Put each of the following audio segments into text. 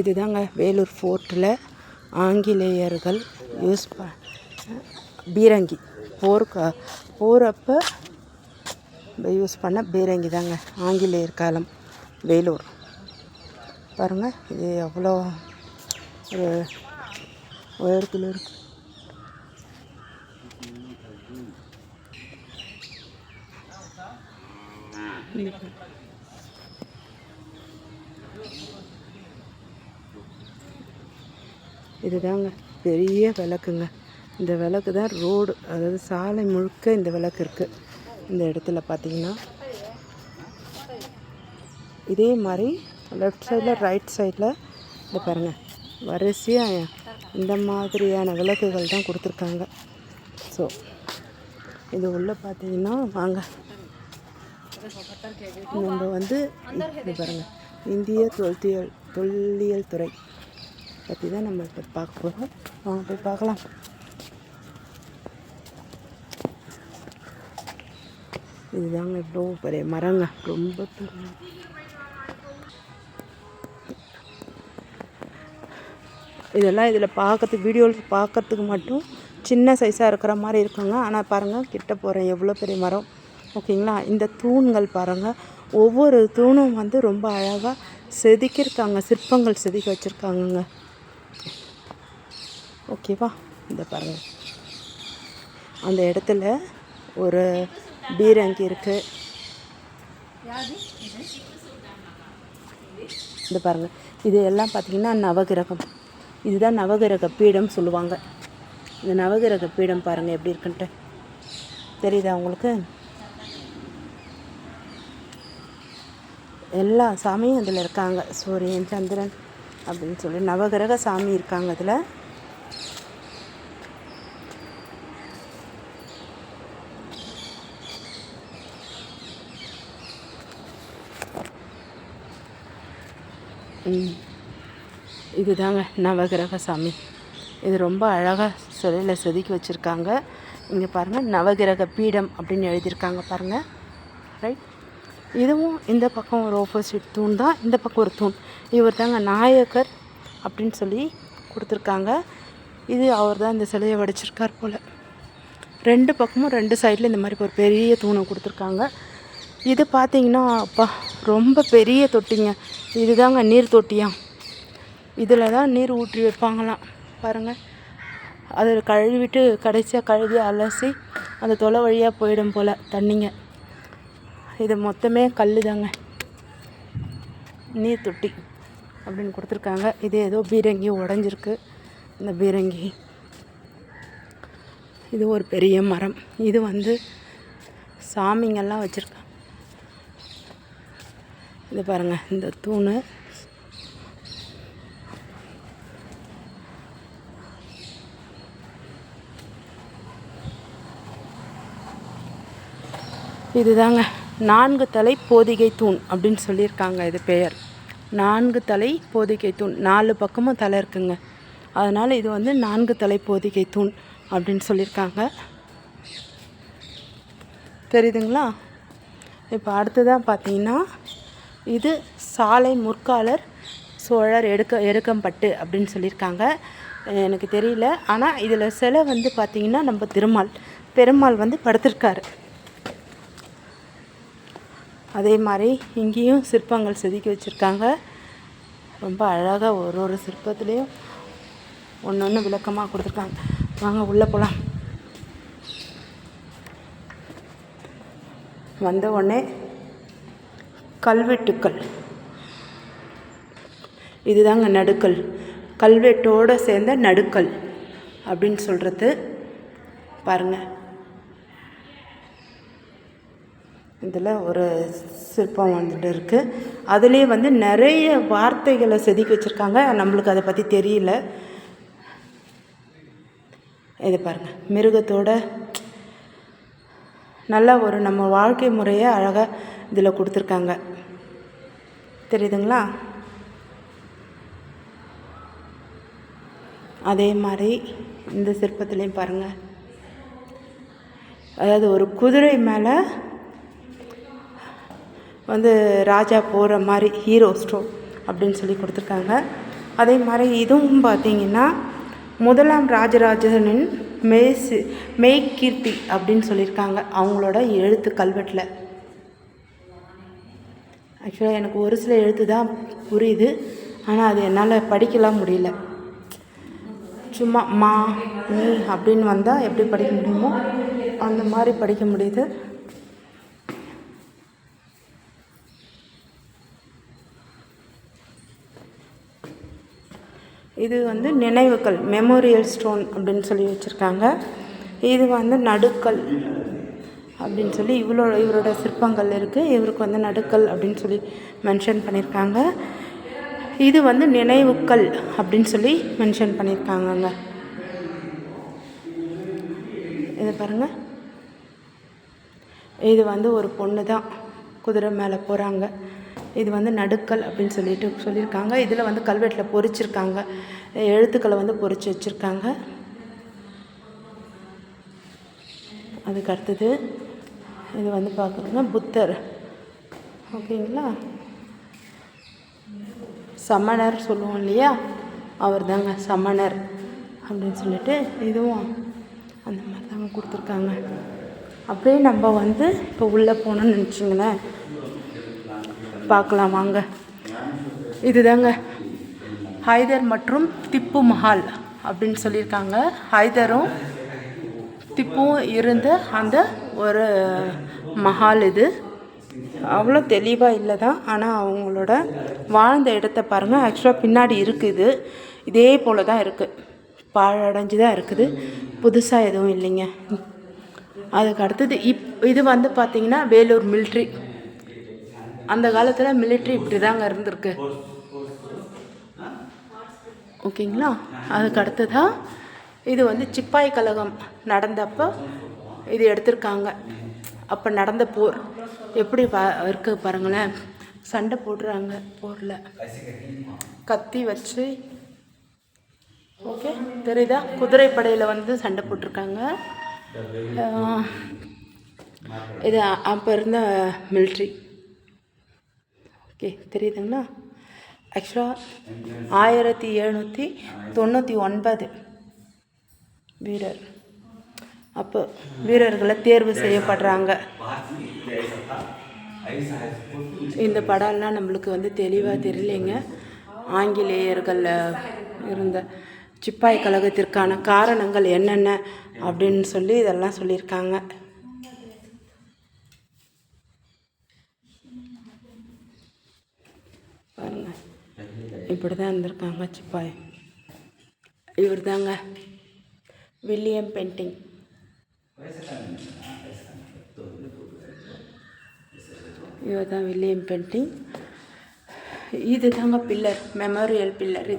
இதுதாங்க வேலூர் ஃபோர்ட்டில் ஆங்கிலேயர்கள் யூஸ் பீரங்கி போகிறப்ப யூஸ் பண்ண பீரங்கி தாங்க. ஆங்கிலேயர் காலம் வேலூர். பாருங்கள், இது எவ்வளோ ஒரு உயரத்தில் இருக்குது. இதுதாங்க பெரிய விளக்குங்க. இந்த விளக்கு தான் ரோடு, அதாவது சாலை முழுக்க இந்த விளக்கு இருக்குது. இந்த இடத்துல பார்த்தீங்கன்னா இதே மாதிரி லெஃப்ட் சைடில் ரைட் சைடில் இந்த பாருங்கள் வரிசையாக இந்த மாதிரியான விளக்குகள் தான் கொடுத்துருக்காங்க. ஸோ இது உள்ளே பார்த்தீங்கன்னா வாங்க நம்ம வந்து இது பாருங்கள் இந்திய தொல்லியல் துறை பற்றி தான் நம்ம இப்போ பார்க்க போகிறோம். வாங்க போய் பார்க்கலாம். இதுதாங்க இவ்வளோ பெரிய மரங்க, ரொம்ப பெரிய. இதெல்லாம் இதில் பார்க்கறதுக்கு வீடியோவில் பார்க்கறதுக்கு மட்டும் சின்ன சைஸாக இருக்கிற மாதிரி இருக்குங்க. ஆனால் பாருங்கள் கிட்ட போகிறேன் எவ்வளோ பெரிய மரம். ஓகேங்களா. இந்த தூண்கள் பாருங்கள், ஒவ்வொரு தூணும் வந்து ரொம்ப அழகாக செதுக்கியிருக்காங்க, சிற்பங்கள் செதுக்கி வச்சுருக்காங்கங்க. ஓகேவா. இந்த பாருங்கள் அந்த இடத்துல ஒரு பீரங்கி இருக்குது. இந்த பாருங்கள் இது எல்லாம் பார்த்திங்கன்னா நவகிரகம். இதுதான் நவகிரக பீடம் சொல்லுவாங்க. இந்த நவகிரக பீடம் பாருங்கள் எப்படி இருக்குன்ட்டு தெரியுதா உங்களுக்கு. எல்லா சாமியும் அதில் இருக்காங்க. சூரியன், சந்திரன் அப்படின்னு சொல்லி நவகிரக சாமி இருக்காங்க அதில். இதுதாங்க நவகிரக சாமி. இது ரொம்ப அழகாக சிலையில் செதுக்கி வச்சுருக்காங்க. இங்கே பாருங்கள் நவகிரக பீடம் அப்படின்னு எழுதியிருக்காங்க பாருங்கள். ரைட். இதுவும் இந்த பக்கம் ஒரு ஆப்போசிட் தூண் தான், இந்த பக்கம் ஒரு தூண். இவர் தாங்க நாயக்கர் அப்படின்னு சொல்லி கொடுத்துருக்காங்க. இது அவர் தான் இந்த சிலையை வடிச்சிருக்கார் போல். ரெண்டு பக்கமும் ரெண்டு சைடில் இந்த மாதிரி ஒரு பெரிய தூணை கொடுத்துருக்காங்க. இது பார்த்திங்கன்னா அப்பா ரொம்ப பெரிய தொட்டிங்க. இதுதாங்க நீர் தொட்டியாம். இதில் தான் நீர் ஊற்றி வைப்பாங்களாம் பாருங்கள். அதை கழுவிட்டு கடைசியாக கழுவி அலசி அந்த தொலை வழியாக போயிடும் போல் தண்ணிங்க. இது மொத்தமே கல் தாங்க, நீர் தொட்டி அப்படின்னு கொடுத்துருக்காங்க. இது ஏதோ பீரங்கி உடஞ்சிருக்கு. இந்த பீரங்கி இது ஒரு பெரிய மரம். இது வந்து சாமிங்கெல்லாம் வச்சுருக்காங்க. இது பாருங்கள் இந்த தூணு. இதுதாங்க 4 தலை போதிகை தூண் அப்படின்னு சொல்லியிருக்காங்க. இது பெயர் 4 தலை போதிகை தூண். 4 பக்கமும் தலை இருக்குங்க, அதனால் இது வந்து 4 தலை போதிகை தூண் அப்படின்னு சொல்லியிருக்காங்க. தெரியுதுங்களா. இப்போ அடுத்ததாக பார்த்தீங்கன்னா இது சாலை முற்காலர் சோழர் எடுக்கம்பட்டு அப்படின்னு சொல்லியிருக்காங்க. எனக்கு தெரியல. ஆனால் இதில் சிலை வந்து பார்த்திங்கன்னா நம்ம பெருமாள் வந்து படுத்திருக்காரு. அதே மாதிரி இங்கேயும் சிற்பங்கள் செதுக்கி வச்சுருக்காங்க. ரொம்ப அழகாக ஒரு சிற்பத்துலேயும் ஒன்று விளக்கமாக கொடுத்துருக்காங்க. வாங்க உள்ளே போகலாம். வந்த உடனே கல்வெட்டுக்கள், இதுதாங்க நடுக்கல். கல்வெட்டோடு சேர்ந்த நடுக்கல் அப்படின்னு சொல்கிறது பாருங்கள். இதில் ஒரு சிற்பம் வந்துட்டு இருக்குது. அதுலேயே வந்து நிறைய வார்த்தைகளை செதுக்கி வச்சுருக்காங்க. நம்மளுக்கு அதை பற்றி தெரியல. இது பாருங்கள் மிருகத்தோட நல்லா ஒரு நம்ம வாழ்க்கை முறையை அழகாக இதில் கொடுத்துருக்காங்க. தெரியுதுங்களா. அதே மாதிரி இந்த சிற்பத்துலேயும் பாருங்கள், அதாவது ஒரு குதிரை மேலே வந்து ராஜா போகிற மாதிரி ஹீரோ ஸ்டோ அப்படின்னு சொல்லி கொடுத்துருக்காங்க. அதே மாதிரி இதுவும் பார்த்திங்கன்னா முதலாம் ராஜராஜனின் மெய்கீர்த்தி அப்படின்னு சொல்லியிருக்காங்க அவங்களோட எழுத்து கல்வெட்டில். ஆக்சுவலாக எனக்கு ஒரு சில எழுத்து தான் புரியுது, ஆனால் அது என்னால் படிக்கலாம் முடியல. சும்மா மா நீ அப்படின்னு வந்தால் எப்படி படிக்க முடியுமோ அந்த மாதிரி படிக்க முடியுது. இது வந்து நினைவுக்கல், மெமோரியல் ஸ்டோன் அப்படின்னு சொல்லி வச்சுருக்காங்க. இது வந்து நடுக்கல் அப்படின்னு சொல்லி இவரோட சிற்பங்கள் இருக்குது. இவருக்கு வந்து நடுக்கல் அப்படின்னு சொல்லி மென்ஷன் பண்ணியிருக்காங்க. இது வந்து நினைவுக்கல் அப்படின்னு சொல்லி மென்ஷன் பண்ணியிருக்காங்கங்க. இதை பாருங்கள், இது வந்து ஒரு பொண்ணு தான் குதிரை மேலே போகிறாங்க. இது வந்து நடுக்கல் அப்படின்னு சொல்லியிருக்காங்க. இதில் வந்து கல்வெட்டில் பொறிச்சிருக்காங்க, எழுத்துக்களை வந்து பொறிச்சு வச்சுருக்காங்க. அதுக்கு அடுத்தது இது வந்து பார்க்குறோங்க புத்தர், ஓகேங்களா, சமணர் சொல்லுவோம் இல்லையா, அவர் தாங்க சமணர் அப்படின்னு சொல்லிட்டு இதுவும் அந்த மாதிரி தாங்க கொடுத்துருக்காங்க. அப்படியே நம்ம வந்து இப்போ உள்ளே போனோம்னு நினச்சிங்களேன், பார்க்கலாம் வாங்க. இதுதாங்க ஹைதர் மற்றும் திப்பு மஹால் அப்படின்னு சொல்லியிருக்காங்க. ஹைதரும் திப்புவும் இருந்த அந்த ஒரு மஹால். இது அவ்வளோ தெளிவாக இல்லை தான், ஆனால் அவங்களோட வாழ்ந்த இடத்த பாருங்கள். ஆக்சுவலாக பின்னாடி இருக்குது, இதே போல் தான் இருக்குது, பாழடைஞ்சு தான் இருக்குது, புதுசாக எதுவும் இல்லைங்க. அதுக்கு அடுத்தது இது வந்து பார்த்திங்கன்னா வேலூர் மிலிட்ரி. அந்த காலத்தில் மிலிட்ரி இப்படி தாங்க இருந்திருக்கு, ஓகேங்களா. அதுக்கு அடுத்ததாக இது வந்து சிப்பாய் கழகம் நடந்தப்போ இது எடுத்திருக்காங்க. அப்போ நடந்த போர் எப்படி இருக்கு பாருங்களேன். சண்டை போடுறாங்க, போரில் கத்தி வச்சு, ஓகே தெரியுதா, குதிரைப்படையில் வந்து சண்டை போட்டிருக்காங்க. இது அப்போ இருந்த மிலிட்ரி, ஓகே தெரியுதுங்களா. ஆக்சுவலாக 1799 வீரர், அப்போ வீரர்களை தேர்வு செய்யப்படுறாங்க. இந்த படம்லாம் நம்மளுக்கு வந்து தெளிவாக தெரியலைங்க. ஆங்கிலேயர்கள் இருந்த சிப்பாய் கழகத்திற்கான காரணங்கள் என்னென்ன அப்படின்னு சொல்லி இதெல்லாம் சொல்லியிருக்காங்க. பாருங்க, இப்படி தான் இருந்திருக்காங்க சிப்பாய். இவர் தாங்க வில்லியம் பென்டிங். இவர் தான் வில்லியம் பென்டிங். இது தாங்க பில்லர், மெமோரியல் பில்லர்.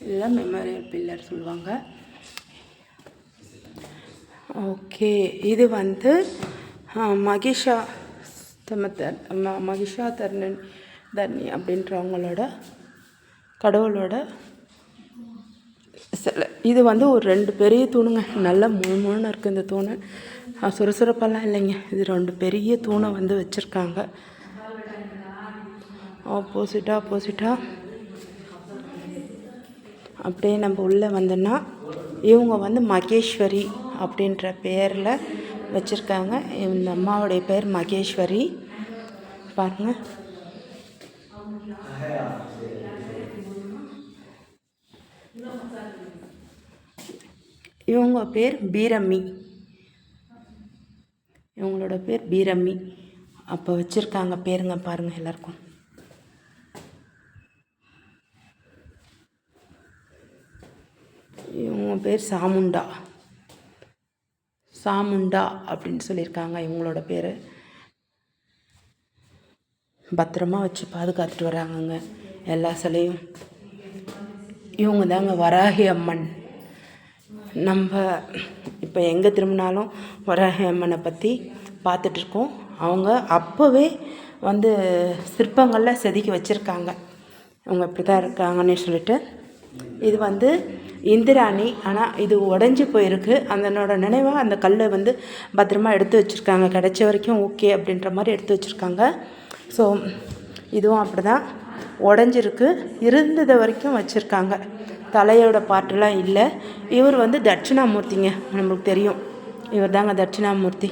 இதுதான் மெமோரியல் பில்லர் சொல்லுவாங்க. ஓகே, இது வந்து மகிஷாதர்ணி அப்படின்றவங்களோட கடவுளோட சிலை. இது வந்து ஒரு 2 பெரிய தூணுங்க, நல்லா முழுமுழுன்னு இருக்குது இந்த தூணு, சுறுசுறுப்பெல்லாம் இல்லைங்க. இது 2 பெரிய தூணை வந்து வச்சுருக்காங்க. ஆப்போசிட்டாக அப்படியே நம்ம உள்ளே வந்தோன்னா இவங்க வந்து மகேஸ்வரி அப்படின்ற பேரில் வச்சுருக்காங்க. இந்த அம்மாவுடைய பேர் மகேஸ்வரி. பாருங்கள், இவங்க பேர் பீரம்மி, இவங்களோட பேர் பீரம்மி. அப்போ வச்சுருக்காங்க பேருங்க பாருங்கள் எல்லாருக்கும். இவங்க பேர் சாமுண்டா அப்படின்னு சொல்லியிருக்காங்க. இவங்களோட பேர் பத்திரமா வச்சு பாதுகாத்துட்டு வராங்கங்க எல்லா சிலையும். இவங்க தாங்க வராகி அம்மன். நம்ம இப்போ எங்கே திரும்பினாலும் வராகி அம்மனை பற்றி பார்த்துட்ருக்கோம். அவங்க அப்போவே வந்து சிற்பங்களில் செதுக்கி வச்சுருக்காங்க. அவங்க இப்படி தான் இருக்காங்கன்னு சொல்லிட்டு. இது வந்து இந்திராணி, ஆனால் இது உடஞ்சி போயிருக்கு. அதனோட நினைவாக அந்த கல்லை வந்து பத்திரமா எடுத்து வச்சுருக்காங்க. கிடைச்ச வரைக்கும் ஓகே அப்படின்ற மாதிரி எடுத்து வச்சுருக்காங்க. ஸோ இதுவும் அப்படி தான். உடஞ்சிருக்கு, இருந்தது வரைக்கும் வச்சுருக்காங்க. தலையோட பாட்டெல்லாம் இல்லை. இவர் வந்து தட்சிணாமூர்த்திங்க, நம்மளுக்கு தெரியும். இவர் தாங்க தட்சிணாமூர்த்தி.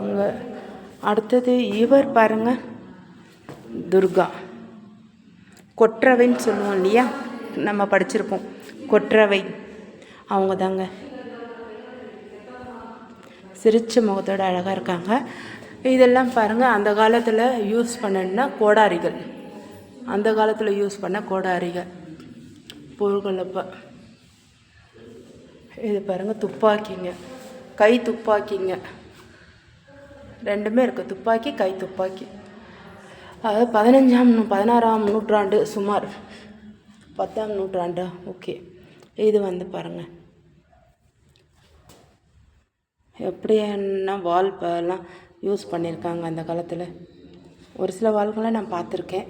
அங்கே அடுத்தது இவர் பாருங்க, துர்கா. கொற்றவைன்னு சொல்லுவோம் இல்லையா, நம்ம படிச்சிருப்போம். கொற்றவை அவங்க தாங்க. சிரிச்ச முகத்தோட அழகாக இருக்காங்க. இதெல்லாம் பாருங்கள், அந்த காலத்தில் யூஸ் பண்ணணுன்னா கோடாரிகள், அந்த காலத்தில் யூஸ் பண்ண கோடாரிகள் பொருள்களப்போ. இது பாருங்கள் துப்பாக்கிங்க, கை துப்பாக்கிங்க, ரெண்டுமே இருக்குது, துப்பாக்கி கை துப்பாக்கி. அதாவது 16ஆம் நூற்றாண்டு, சுமார் 10ஆம் நூற்றாண்டு. ஓகே, இது வந்து பாருங்கள் எப்படின்னா வால் எல்லாம் யூஸ் பண்ணியிருக்காங்க அந்த காலத்தில். ஒரு சில வாள்களை நான் பார்த்துருக்கேன்.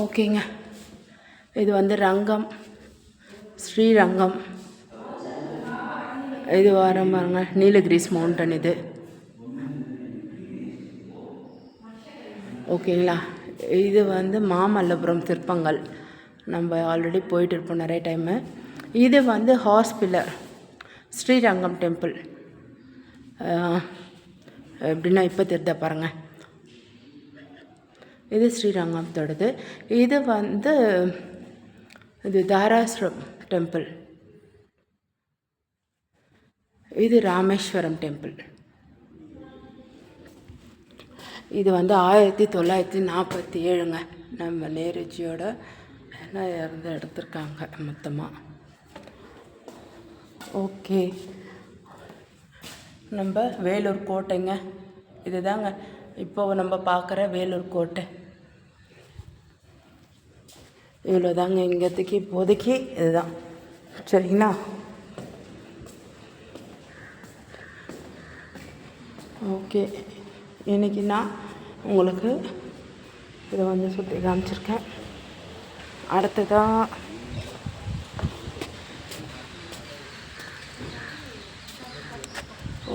ஓகேங்க, இது வந்து ரங்கம், ஸ்ரீரங்கம். இது வர பாருங்க நீலகிரிஸ் மவுண்டன். இது ஓகேங்களா. இது வந்து மாமல்லபுரம் சிற்பங்கள், நம்ம ஆல்ரெடி போயிட்டு இருப்போம் நிறைய டைமு. இது வந்து ஹார்ஸ் பில்லர், ஸ்ரீரங்கம் டெம்பிள். எப்படின்னா இப்போ தெரிஞ்ச பாருங்கள், இது ஸ்ரீரங்கத்தோடது. இது வந்து இது தாராசுரம் டெம்பிள். இது ராமேஸ்வரம் டெம்பிள். இது வந்து 1947ங்க, நம்ம நேருஜியோட இருந்து எடுத்திருக்காங்க மொத்தமாக. ஓகே, நம்ம வேலூர் கோட்டைங்க, இதுதாங்க இப்போ நம்ம பார்க்குற வேலூர் கோட்டை. இவ்வளோ தாங்க இங்கேத்துக்கு இப்போதைக்கு இதுதான், சரிங்களா. ஓகே, இன்றைக்கி நான் உங்களுக்கு இதை வந்து சுற்றி காமிச்சிருக்கேன். அடுத்ததாக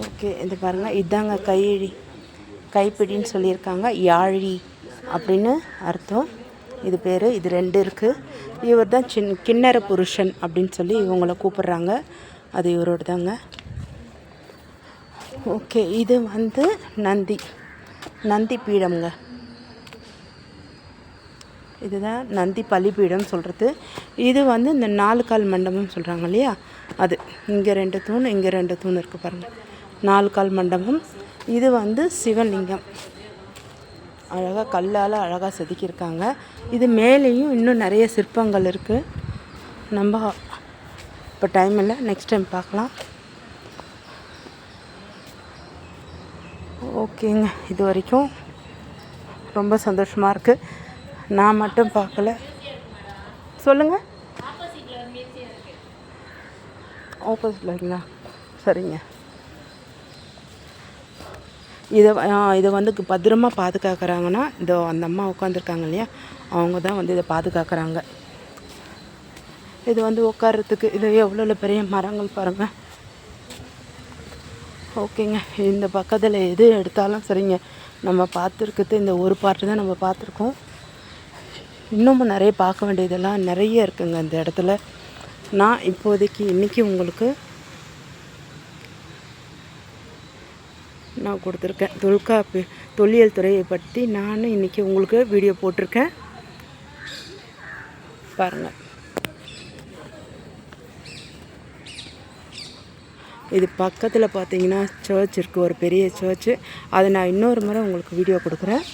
ஓகே, இது பாருங்கள், இதாங்க கைப்பிடின்னு சொல்லியிருக்காங்க. யாழி அப்படின்னு அர்த்தம் இது பேர். இது 2 இருக்குது. இவர் தான் கிண்ணற புருஷன் அப்படின்னு சொல்லி இவங்கள கூப்பிட்றாங்க, அது இவரோட தாங்க. ஓகே, இது வந்து நந்தி பீடம்ங்க. இதுதான் நந்தி பலிபீடம் சொல்கிறது. இது வந்து இந்த 4 கால் மண்டபம் சொல்கிறாங்க இல்லையா, அது இங்கே 2 தூண், இங்கே 2 தூண் இருக்குது பாருங்கள், 4 கால் மண்டபம். இது வந்து சிவலிங்கம், அழகாக கல்லால் அழகாக செதுக்கியிருக்காங்க. இது மேலேயும் இன்னும் நிறைய சிற்பங்கள் இருக்குது. நம்ம இப்போ டைம் இல்லை, நெக்ஸ்ட் டைம் பார்க்கலாம். ஓகேங்க, இது வரைக்கும் ரொம்ப சந்தோஷமாக இருக்குது. நான் மட்டும் பார்க்கல, சொல்லுங்கள். ஆப்போசிட்டில் இருக்குங்களா, சரிங்க. இதை வந்து பத்திரமா பாதுகாக்கிறாங்கன்னா, இதோ அந்த அம்மா உட்காந்துருக்காங்க இல்லையா, அவங்க தான் வந்து இதை பாதுகாக்கிறாங்க. இது வந்து உட்கார்றதுக்கு இது எவ்வளோ பெரிய மரங்கள் பாருங்கள். ஓகேங்க, இந்த பக்கத்தில் எது எடுத்தாலும் சரிங்க, நம்ம பார்த்துருக்கிறது இந்த ஒரு பார்ட்டு தான் நம்ம பார்த்துருக்கோம். இன்னமும் நிறைய பார்க்க வேண்டியதெல்லாம் நிறைய இருக்குங்க இந்த இடத்துல. நான் இப்போதைக்கு இன்றைக்கி உங்களுக்கு நான் கொடுத்துருக்கேன் தொல்லியல் துறையை பற்றி நான் இன்றைக்கி உங்களுக்கு வீடியோ போட்டிருக்கேன் பாருங்கள். இது பக்கத்தில் பார்த்தீங்கன்னா சர்ச் இருக்குது, ஒரு பெரிய சர்ச்சு. அதை நான் இன்னொரு முறை உங்களுக்கு வீடியோ கொடுக்குறேன்.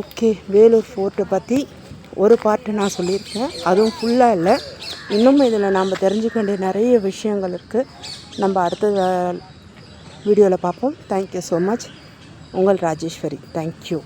ஓகே, வேலூர் ஃபோர்ட்டை பற்றி ஒரு பார்ட்டு நான் சொல்லியிருக்கேன், அதுவும் ஃபுல்லாக இல்லை. இன்னும் இதில் நம்ம தெரிஞ்சுக்க வேண்டிய நிறைய விஷயங்கள் இருக்குது. நம்ம அடுத்த வீடியோவில் பார்ப்போம். Thank you so much. உங்கள் ராஜேஸ்வரி. தேங்க்யூ.